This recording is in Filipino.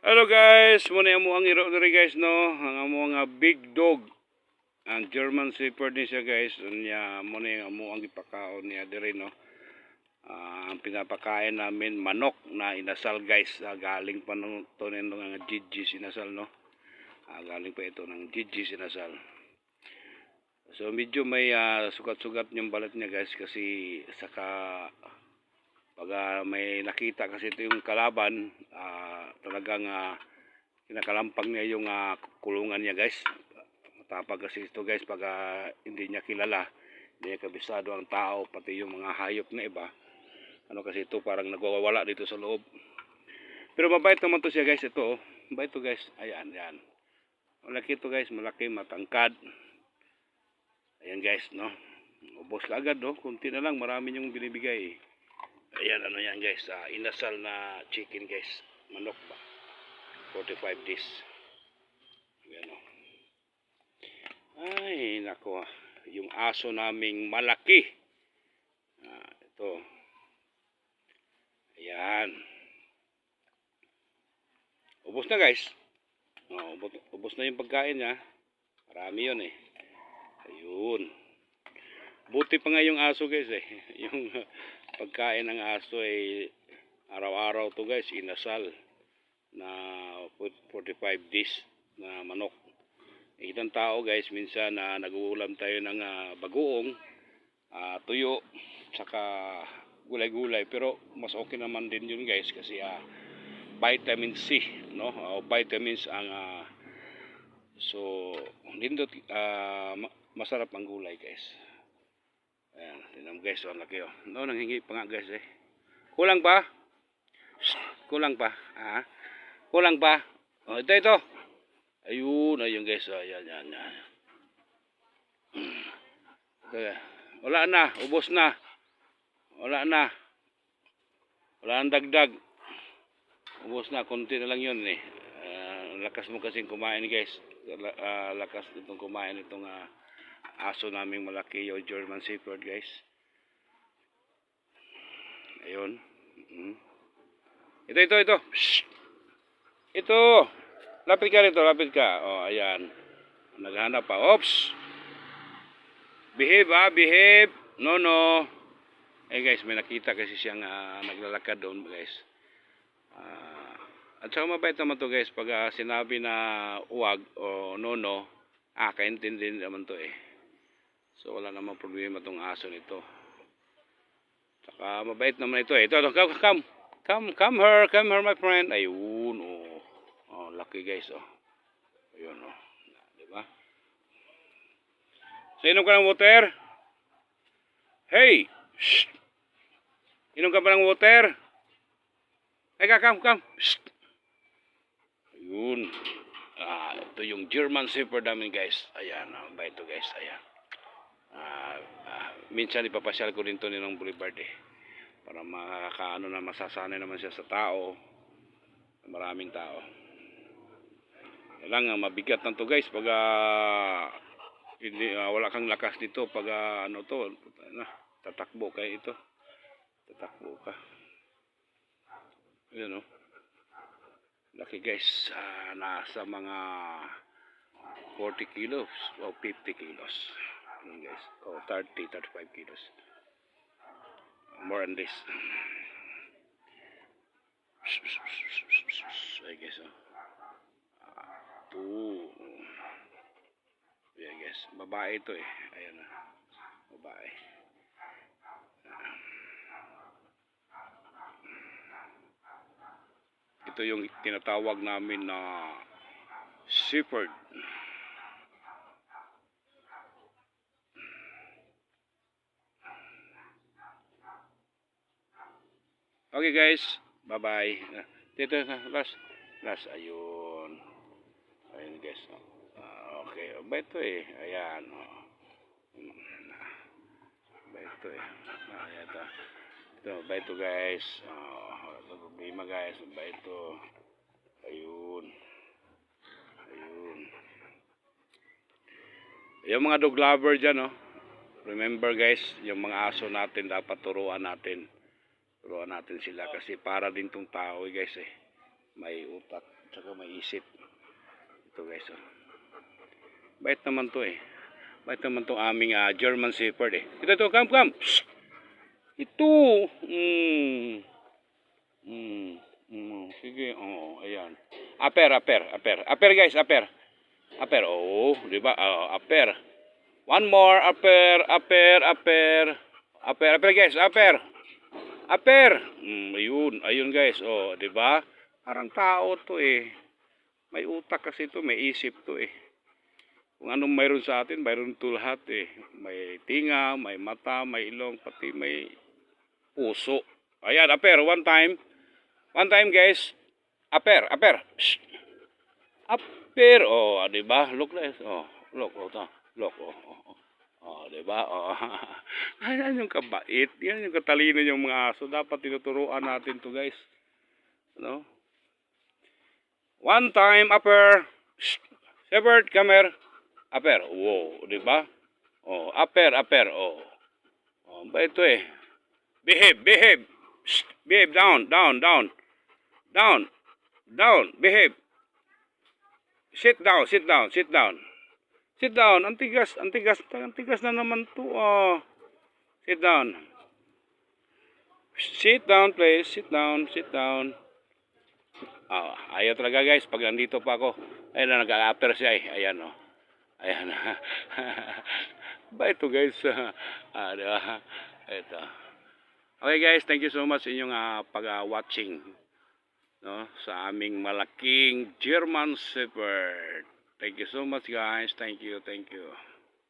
Hello guys, muna mo ang iro diri guys no, ang amo nga big dog, ang German Shepherd ni siya guys, unya muna yung amo ang ipakaon niya diri no. Ang pinapakain namin manok na inasal guys, galing pa nung to nendo nga Gigi inasal no. Galing pa ito ng Gigi inasal. So medyo may sugat-sugat yung balat niya guys kasi saka pag may nakita kasi ito yung kalaban, talagang kinakalampag niya yung kulungan niya guys. Matapag kasi ito guys pag hindi niya kilala, hindi niya kabisado ang tao, pati yung mga hayop na iba. Ano kasi ito parang nagwawala dito sa loob. Pero mabait naman to siya guys, ito oh. Mabait to guys, ayan, ayan. Malaki to guys, malaki, matangkad. Ayan guys, no. Ubos ka agad no, kunti na lang, marami yung binibigay. Ayan, ano yan guys, inasal na chicken guys, manok ba, 45 days. Ayan o. Ay, nako, yung aso naming malaki. Ito. Ayan. Ubos na guys. Ubos na yung pagkain niya. Marami yun eh. Ayun. Buti pa nga yung aso guys eh. Yung pagkain ng aso ay araw-araw to guys, inasal na 45 days na manok. Itang tao guys, minsan nag-uulam tayo ng bagoong, tuyo, saka gulay-gulay. Pero mas okay naman din yun guys kasi vitamin C, no? Vitamins ang so nindot, masarap ang gulay guys. Ayan, tingnan guys, ang laki oh. No, nanghingi pa nga guys eh. Kulang pa? Kulang pa? Kulang pa? Oh, ito. Ayun, ayun guys, ayan, yan. Wala na, ubos na. Wala na. Wala nang dagdag. Ubos na, konti na lang yun eh. Lakas mo kasing kumain guys. Lakas itong kumain itong aso naming malaki, yung German Shepherd guys. Ayun. Ito. Shhh. Ito. Lapit ka rito, lapit ka. Oh, ayan. Naghanap pa. Oops. Behave behave. No. Eh guys, may nakita kasi siyang naglalakad doon guys. At saka mabait naman to guys pag sinabi na uwag o no, kaintindi naman to eh. So wala namang problema tong aso nito. Saka mabait naman ito eh. Ito, come here my friend. Ayun, oh. Oh, lucky guys, oh. Ayun, oh. Diba? So, inom ka ng water? Hey! Shh! Inom ka ba ng water? Ay, come. Shh! Ayun. Ito yung German Shepherd namin guys. Ayan, mabait ito guys. Ayan. Minsan ipapasyal ko rin ito nilang Boulevard eh. Para makakaano na masasanay naman siya sa tao. Maraming tao. Lang mabigat na to guys pag wala kang lakas dito pag ano to, tatakbo kayo ito. Tatakbo ka. Ayan o. Laki guys, nasa mga 40 kilos o 50 kilos. Ayan guys, o 30-35 kilos. More than this. Ayan guys o. Ayan guys, babae ito eh. Ayan na, babae. Ito yung tinatawag namin na shepherd. Okay guys, bye bye. Dito last ayun. Ayun guys. Okay, ba ito eh. Ayan. Ba ito eh. Ayan ito. Ito, ba ito guys. Ito problema guys. Ba ito. Ayun. Yung mga dog lover dyan, oh. Remember guys, yung mga aso natin dapat turuan natin sila kasi para din tong tao guys eh. May utak, tsaka may isip. Ito guys, oh. Bait naman to eh. Bait naman to aming German Shepherd eh. Ito, come. Shh! Ito. Sige, ayan. Aper guys, aper. Oh, di ba? Aper. One more, aper guys, aper. Ayun guys, oh, di ba? Parang tao to eh. May utak kasi to, may isip to eh. Kung anong mayroon sa atin, mayroon to lahat eh. May tinga, may mata, may ilong, pati may puso. Ayan, aper, one time. One time guys. Aper. Shh. Aper. Oh, di ba? Look guys. Oh, look, to. Look, di ba? Oh. Ayan yung kabait. Yan yung katalino yung mga aso. Dapat tinuturuan natin to guys. No? One time, aper. Shh. Shepherd, come here. Aper. Wow, di ba? Oh, aper. Oh. Oh, ba ito eh. Behave. Shh. Behave, down. Behave. Sit down. Ang tigas na naman to. Oh. Sit down. Sit down, please. Sit down. Ayaw talaga guys pag nandito pa ako. Ayun na, nag-a-apper siya eh. Ayan oh. Ayan. Ba ito guys? Diba? Ito. Okay guys, thank you so much sa inyong pag-watching no, sa aming malaking German Shepherd. Thank you so much guys. Thank you.